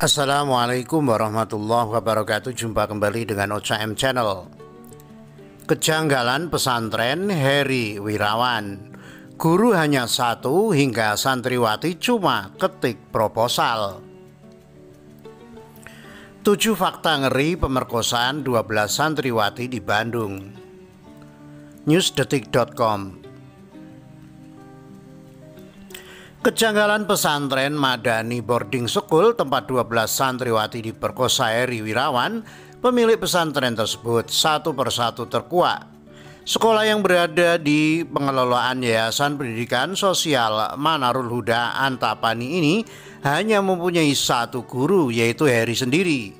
Assalamualaikum warahmatullahi wabarakatuh. Jumpa kembali dengan OCM Channel. Kejanggalan pesantren Heri Wirawan. Guru hanya satu hingga santriwati cuma ketik proposal. 7 fakta ngeri pemerkosaan 12 santriwati di Bandung. Newsdetik.com. Kejanggalan pesantren Madani Boarding School tempat 12 santriwati diperkosa Heri Wirawan, pemilik pesantren tersebut satu persatu terkuak. Sekolah yang berada di pengelolaan Yayasan Pendidikan Sosial Manarul Huda Antapani ini hanya mempunyai satu guru, yaitu Heri sendiri.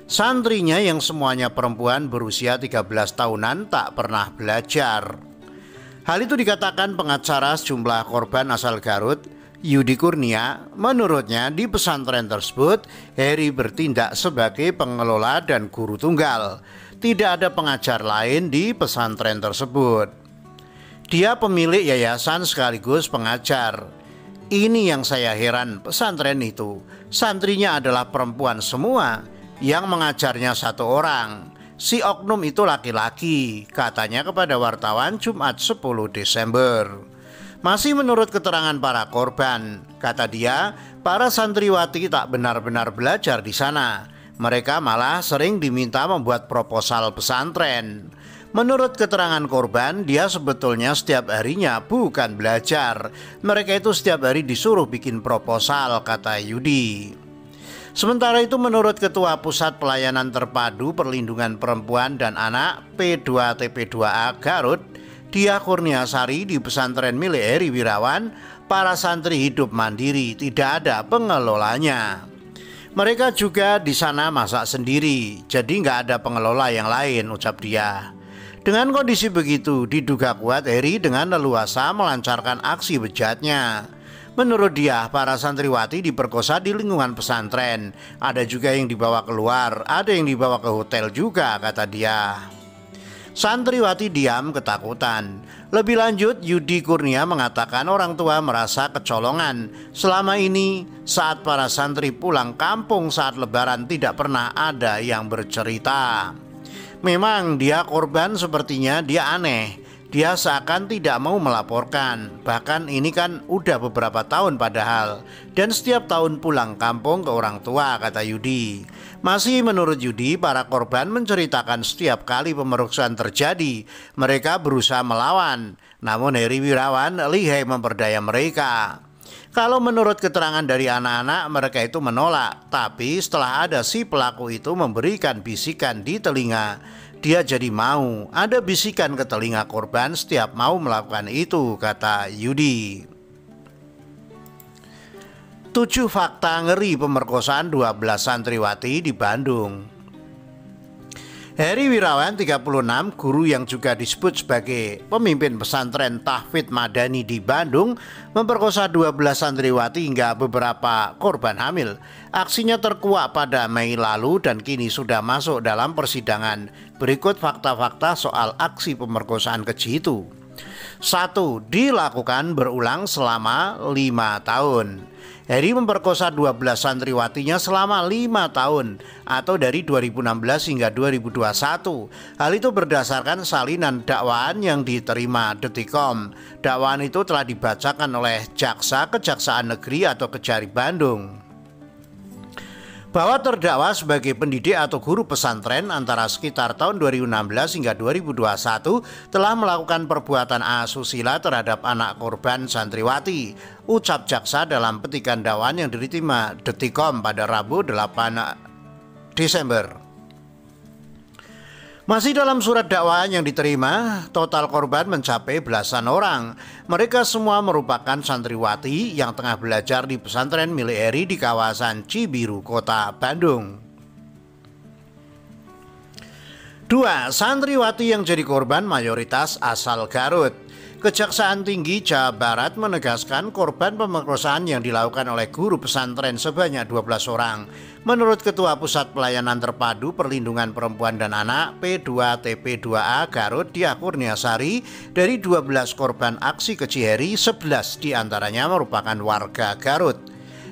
Santrinya yang semuanya perempuan berusia 13 tahunan tak pernah belajar. Hal itu dikatakan pengacara sejumlah korban asal Garut, Yudi Kurnia. Menurutnya di pesantren tersebut Heri bertindak sebagai pengelola dan guru tunggal. Tidak ada pengajar lain di pesantren tersebut. Dia pemilik yayasan sekaligus pengajar. Ini yang saya heran, pesantren itu santrinya adalah perempuan semua, yang mengajarnya satu orang. Si oknum itu laki-laki, katanya kepada wartawan Jumat 10 Desember. Masih menurut keterangan para korban, kata dia, para santriwati tak benar-benar belajar di sana. Mereka malah sering diminta membuat proposal pesantren. Menurut keterangan korban, dia sebetulnya setiap harinya bukan belajar. Mereka itu setiap hari disuruh bikin proposal, kata Yudi. Sementara itu menurut Ketua Pusat Pelayanan Terpadu Perlindungan Perempuan dan Anak P2TP2A Garut, Dia Kurniasari, di pesantren milik Heri Wirawan, para santri hidup mandiri, tidak ada pengelolanya. Mereka juga di sana masak sendiri, jadi nggak ada pengelola yang lain, ucap dia. Dengan kondisi begitu, diduga kuat Heri dengan leluasa melancarkan aksi bejatnya. Menurut dia, para santriwati diperkosa di lingkungan pesantren. Ada juga yang dibawa keluar, ada yang dibawa ke hotel juga, kata dia. Santriwati diam ketakutan. Lebih lanjut, Yudi Kurnia mengatakan orang tua merasa kecolongan. Selama ini saat para santri pulang kampung saat lebaran tidak pernah ada yang bercerita. Memang dia korban, sepertinya dia aneh. Dia seakan tidak mau melaporkan. Bahkan ini kan udah beberapa tahun padahal. Dan setiap tahun pulang kampung ke orang tua, kata Yudi. Masih menurut Yudi, para korban menceritakan setiap kali pemerkosaan terjadi, mereka berusaha melawan. Namun Heri Wirawan lihai memperdaya mereka. Kalau menurut keterangan dari anak-anak, mereka itu menolak. Tapi setelah ada si pelaku itu memberikan bisikan di telinga, dia jadi mau. Ada bisikan ke telinga korban setiap mau melakukan itu, kata Yudi. 7 fakta ngeri pemerkosaan 12 santriwati di Bandung. Heri Wirawan, 36, guru yang juga disebut sebagai pemimpin pesantren Tahfidz Madani di Bandung, memperkosa 12 santriwati hingga beberapa korban hamil. Aksinya terkuak pada Mei lalu dan kini sudah masuk dalam persidangan. Berikut fakta-fakta soal aksi pemerkosaan keji itu. 1. Dilakukan berulang selama 5 tahun. Heri memperkosa 12 santriwatinya selama 5 tahun atau dari 2016 hingga 2021. Hal itu berdasarkan salinan dakwaan yang diterima Detikcom. Dakwaan itu telah dibacakan oleh Jaksa Kejaksaan Negeri atau Kejari Bandung. Bahwa terdakwa sebagai pendidik atau guru pesantren antara sekitar tahun 2016 hingga 2021 telah melakukan perbuatan asusila terhadap anak korban santriwati, ucap jaksa dalam petikan dakwaan yang diterima Detikcom pada Rabu 8 Desember. Masih dalam surat dakwaan yang diterima, total korban mencapai belasan orang. Mereka semua merupakan santriwati yang tengah belajar di pesantren milik Heri di kawasan Cibiru, Kota Bandung. 2. Santriwati yang jadi korban mayoritas asal Garut. Kejaksaan Tinggi Jawa Barat menegaskan korban pemerkosaan yang dilakukan oleh guru pesantren sebanyak 12 orang. Menurut Ketua Pusat Pelayanan Terpadu Perlindungan Perempuan dan Anak P2TP2A Garut, Dia Kurniasari, dari 12 korban aksi keji Heri, 11 diantaranya merupakan warga Garut.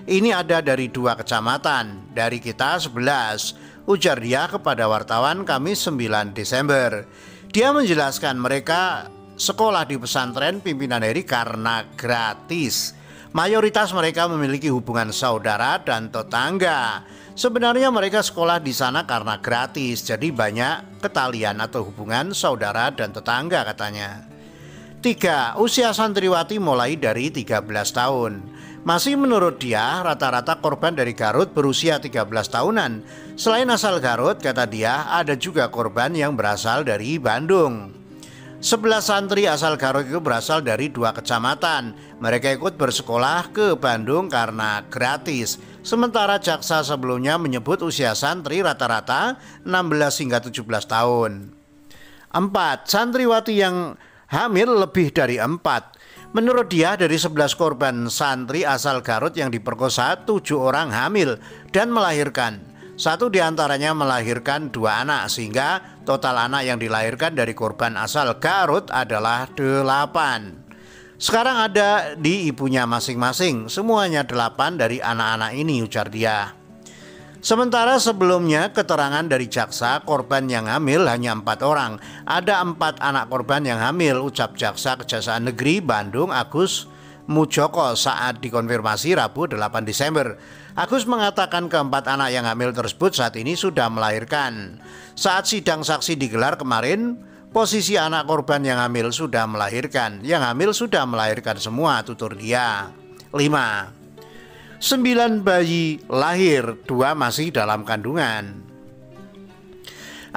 Ini ada dari 2 kecamatan, dari kita 11, ujar dia kepada wartawan Kamis 9 Desember. Dia menjelaskan mereka sekolah di pesantren pimpinan Heri karena gratis. Mayoritas mereka memiliki hubungan saudara dan tetangga. Sebenarnya mereka sekolah di sana karena gratis, jadi banyak ketalian atau hubungan saudara dan tetangga, katanya. 3. Usia santriwati mulai dari 13 tahun. Masih menurut dia, rata-rata korban dari Garut berusia 13 tahunan. Selain asal Garut, kata dia, ada juga korban yang berasal dari Bandung. 11 santri asal Garut itu berasal dari 2 kecamatan. Mereka ikut bersekolah ke Bandung karena gratis. Sementara jaksa sebelumnya menyebut usia santri rata-rata 16 hingga 17 tahun. 4. Santriwati yang hamil lebih dari 4. Menurut dia, dari 11 korban santri asal Garut yang diperkosa, 7 orang hamil dan melahirkan. 1 diantaranya melahirkan 2 anak, sehingga total anak yang dilahirkan dari korban asal Garut adalah 8. Sekarang ada di ibunya masing-masing, semuanya 8 dari anak-anak ini, ujar dia. Sementara sebelumnya keterangan dari jaksa, korban yang hamil hanya 4 orang. Ada 4 anak korban yang hamil, ucap jaksa Kejaksaan Negeri Bandung Agus Mujoko saat dikonfirmasi Rabu 8 Desember. Agus mengatakan keempat anak yang hamil tersebut saat ini sudah melahirkan. Saat sidang saksi digelar kemarin, posisi anak korban yang hamil sudah melahirkan. Yang hamil sudah melahirkan semua, tutur dia. 5. 9 bayi lahir, 2 masih dalam kandungan.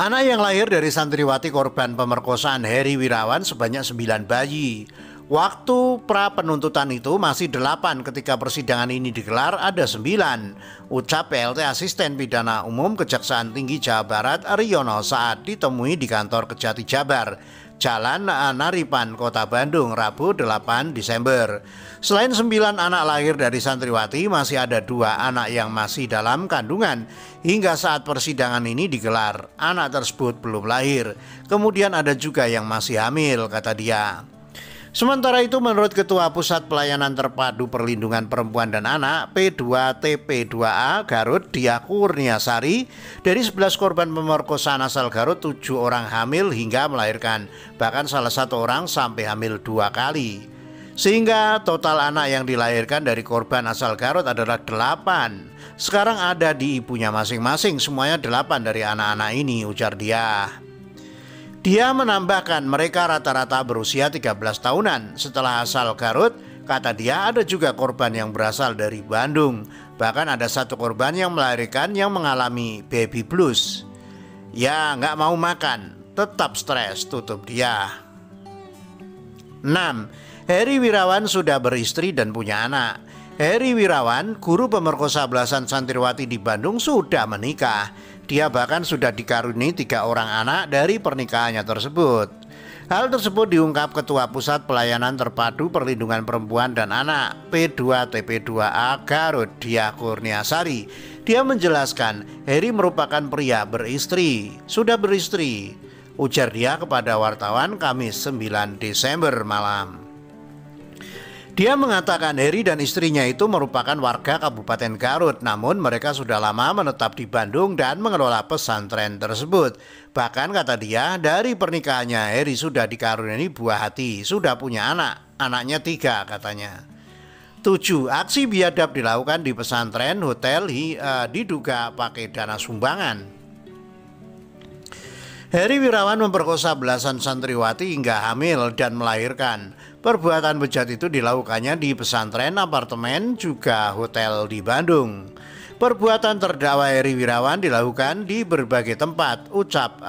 Anak yang lahir dari santriwati korban pemerkosaan Heri Wirawan sebanyak 9 bayi. Waktu pra penuntutan itu masih 8, ketika persidangan ini digelar ada 9, ucap PLT Asisten Pidana Umum Kejaksaan Tinggi Jawa Barat Riono saat ditemui di kantor Kejati Jabar, Jalan Naripan, Kota Bandung, Rabu 8 Desember. Selain 9 anak lahir dari santriwati, masih ada 2 anak yang masih dalam kandungan. Hingga saat persidangan ini digelar, anak tersebut belum lahir. Kemudian ada juga yang masih hamil, kata dia. Sementara itu, menurut Ketua Pusat Pelayanan Terpadu Perlindungan Perempuan dan Anak P2TP2A Garut, Dia Kurniasari, dari 11 korban pemerkosaan asal Garut, 7 orang hamil hingga melahirkan, bahkan salah satu orang sampai hamil 2 kali. Sehingga total anak yang dilahirkan dari korban asal Garut adalah 8. Sekarang ada di ibunya masing-masing, semuanya 8 dari anak-anak ini, ujar dia. Dia menambahkan mereka rata-rata berusia 13 tahunan. Setelah asal Garut, kata dia, ada juga korban yang berasal dari Bandung. Bahkan ada 1 korban yang melahirkan yang mengalami baby blues. Ya, nggak mau makan, tetap stres, tutup dia. 6. Heri Wirawan sudah beristri dan punya anak. Heri Wirawan, guru pemerkosa belasan santriwati di Bandung, sudah menikah. Dia bahkan sudah dikaruniai 3 orang anak dari pernikahannya tersebut. Hal tersebut diungkap Ketua Pusat Pelayanan Terpadu Perlindungan Perempuan dan Anak P2TP2A Garut, Dia Kurniasari. Dia menjelaskan, Heri merupakan pria beristri, sudah beristri, ujar dia kepada wartawan Kamis 9 Desember malam. Dia mengatakan Heri dan istrinya itu merupakan warga Kabupaten Garut, namun mereka sudah lama menetap di Bandung dan mengelola pesantren tersebut. Bahkan kata dia, dari pernikahannya Heri sudah dikaruniai buah hati, sudah punya anak, anaknya 3 katanya. 7. Aksi biadab dilakukan di pesantren, hotel, diduga pakai dana sumbangan. Heri Wirawan memperkosa belasan santriwati hingga hamil dan melahirkan. Perbuatan bejat itu dilakukannya di pesantren, apartemen, juga hotel di Bandung. Perbuatan terdakwa Heri Wirawan dilakukan di berbagai tempat, ucap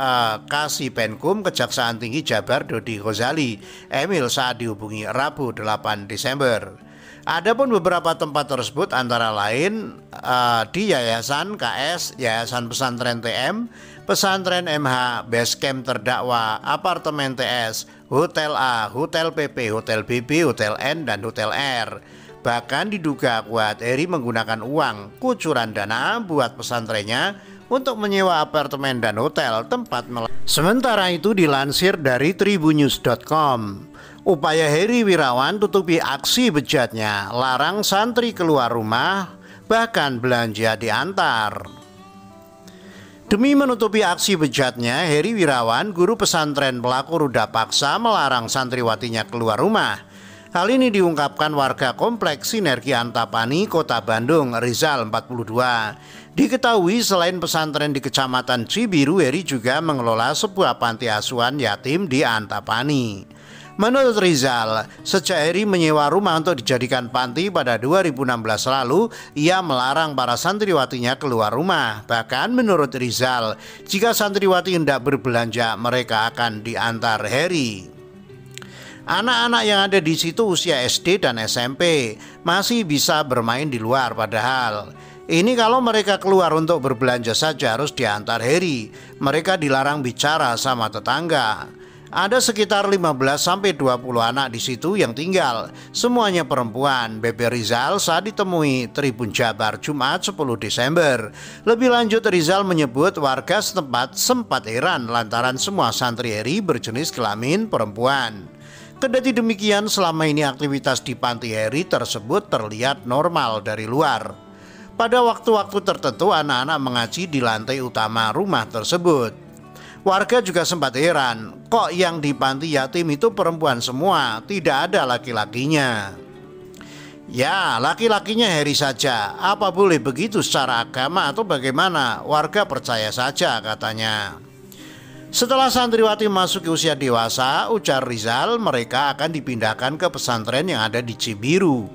Kasih Penkum Kejaksaan Tinggi Jabar Dodi Ghazali Emil saat dihubungi Rabu 8 Desember. Adapun beberapa tempat tersebut antara lain di Yayasan KS, Yayasan Pesantren TM, Pesantren MH, Basecamp terdakwa, Apartemen TS, Hotel A, Hotel PP, Hotel BB, Hotel N, dan Hotel R. Bahkan diduga kuat Heri menggunakan uang kucuran dana buat pesantrennya untuk menyewa apartemen dan hotel tempat. Sementara itu dilansir dari tribunnews.com, upaya Heri Wirawan tutupi aksi bejatnya, larang santri keluar rumah, bahkan belanja diantar. Demi menutupi aksi bejatnya, Heri Wirawan, guru pesantren pelaku ruda paksa, melarang santriwatinya keluar rumah. Hal ini diungkapkan warga kompleks Sinergi Antapani, Kota Bandung, Rizal 42. Diketahui selain pesantren di Kecamatan Cibiru, Heri juga mengelola sebuah panti asuhan yatim di Antapani. Menurut Rizal, sejak Heri menyewa rumah untuk dijadikan panti pada 2016 lalu, ia melarang para santriwatinya keluar rumah. Bahkan menurut Rizal, jika santriwati hendak berbelanja, mereka akan diantar Heri. Anak-anak yang ada di situ usia SD dan SMP, masih bisa bermain di luar padahal. Ini kalau mereka keluar untuk berbelanja saja harus diantar Heri. Mereka dilarang bicara sama tetangga. Ada sekitar 15-20 anak di situ yang tinggal, semuanya perempuan, beber Rizal saat ditemui Tribun Jabar Jumat 10 Desember. Lebih lanjut, Rizal menyebut warga setempat sempat heran lantaran semua santri Heri berjenis kelamin perempuan. Kendati demikian, selama ini aktivitas di panti Heri tersebut terlihat normal dari luar. Pada waktu-waktu tertentu anak-anak mengaji di lantai utama rumah tersebut. Warga juga sempat heran, kok yang di panti yatim itu perempuan semua, tidak ada laki-lakinya. Ya, laki-lakinya Heri saja, apa boleh begitu secara agama atau bagaimana? Warga percaya saja, katanya. Setelah santriwati masuk ke usia dewasa, ujar Rizal, mereka akan dipindahkan ke pesantren yang ada di Cibiru.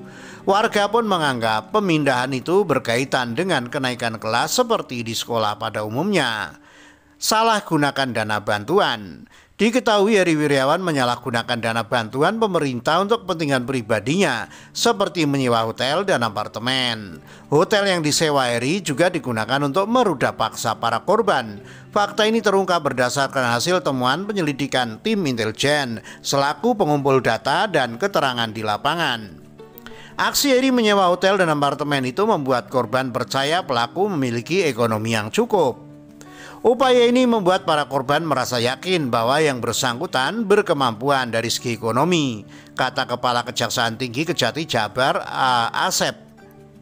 Warga pun menganggap pemindahan itu berkaitan dengan kenaikan kelas seperti di sekolah pada umumnya. Salah gunakan dana bantuan. Diketahui Heri Wirawan menyalahgunakan dana bantuan pemerintah untuk kepentingan pribadinya, seperti menyewa hotel dan apartemen. Hotel yang disewa Heri juga digunakan untuk meruda paksa para korban. Fakta ini terungkap berdasarkan hasil temuan penyelidikan tim intelijen selaku pengumpul data dan keterangan di lapangan. Aksi Heri menyewa hotel dan apartemen itu membuat korban percaya pelaku memiliki ekonomi yang cukup. Upaya ini membuat para korban merasa yakin bahwa yang bersangkutan berkemampuan dari segi ekonomi, kata Kepala Kejaksaan Tinggi Kejati Jabar Asep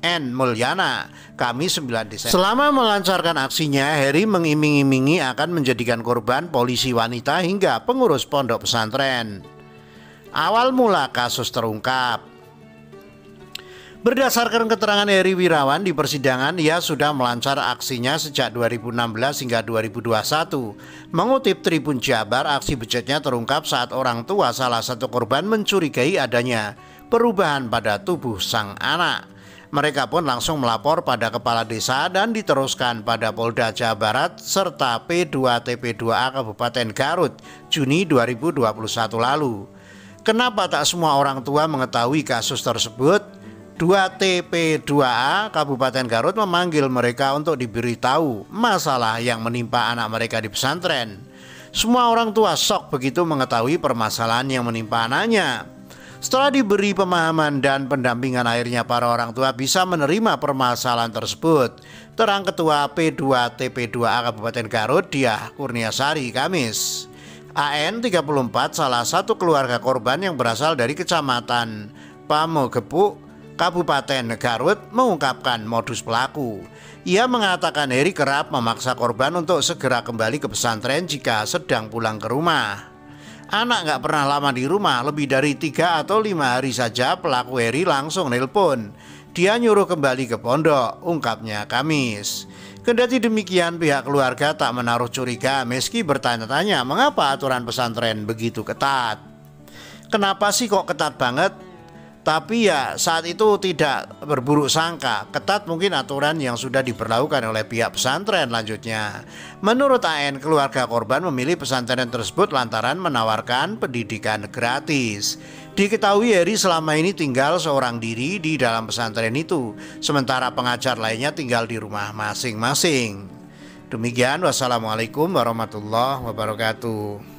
N. Mulyana, Kamis 9 Desember. Selama melancarkan aksinya, Heri mengiming-imingi akan menjadikan korban polisi wanita hingga pengurus pondok pesantren. Awal mula kasus terungkap. Berdasarkan keterangan Heri Wirawan di persidangan, ia sudah melancar aksinya sejak 2016 hingga 2021. Mengutip Tribun Jabar, aksi bejatnya terungkap saat orang tua salah satu korban mencurigai adanya perubahan pada tubuh sang anak. Mereka pun langsung melapor pada kepala desa dan diteruskan pada Polda Jawa Barat serta P2TP2A Kabupaten Garut Juni 2021 lalu. Kenapa tak semua orang tua mengetahui kasus tersebut? 2TP2A Kabupaten Garut memanggil mereka untuk diberitahu masalah yang menimpa anak mereka di pesantren. Semua orang tua shock begitu mengetahui permasalahan yang menimpa anaknya. Setelah diberi pemahaman dan pendampingan, akhirnya para orang tua bisa menerima permasalahan tersebut. Terang Ketua P2TP2A Kabupaten Garut, Diah Kurniasari, Kamis. AN 34, salah satu keluarga korban yang berasal dari Kecamatan Pamogepuk, Kabupaten Garut, mengungkapkan modus pelaku. Ia mengatakan Heri kerap memaksa korban untuk segera kembali ke pesantren jika sedang pulang ke rumah. Anak gak pernah lama di rumah, lebih dari 3 atau 5 hari saja pelaku Heri langsung nelpon. Dia nyuruh kembali ke pondok, ungkapnya Kamis. Kendati demikian, pihak keluarga tak menaruh curiga meski bertanya-tanya mengapa aturan pesantren begitu ketat. Kenapa sih kok ketat banget? Tapi ya saat itu tidak berburuk sangka, ketat mungkin aturan yang sudah diberlakukan oleh pihak pesantren, lanjutnya. Menurut AN, keluarga korban memilih pesantren tersebut lantaran menawarkan pendidikan gratis. Diketahui Heri selama ini tinggal seorang diri di dalam pesantren itu, sementara pengajar lainnya tinggal di rumah masing-masing. Demikian, wassalamualaikum warahmatullahi wabarakatuh.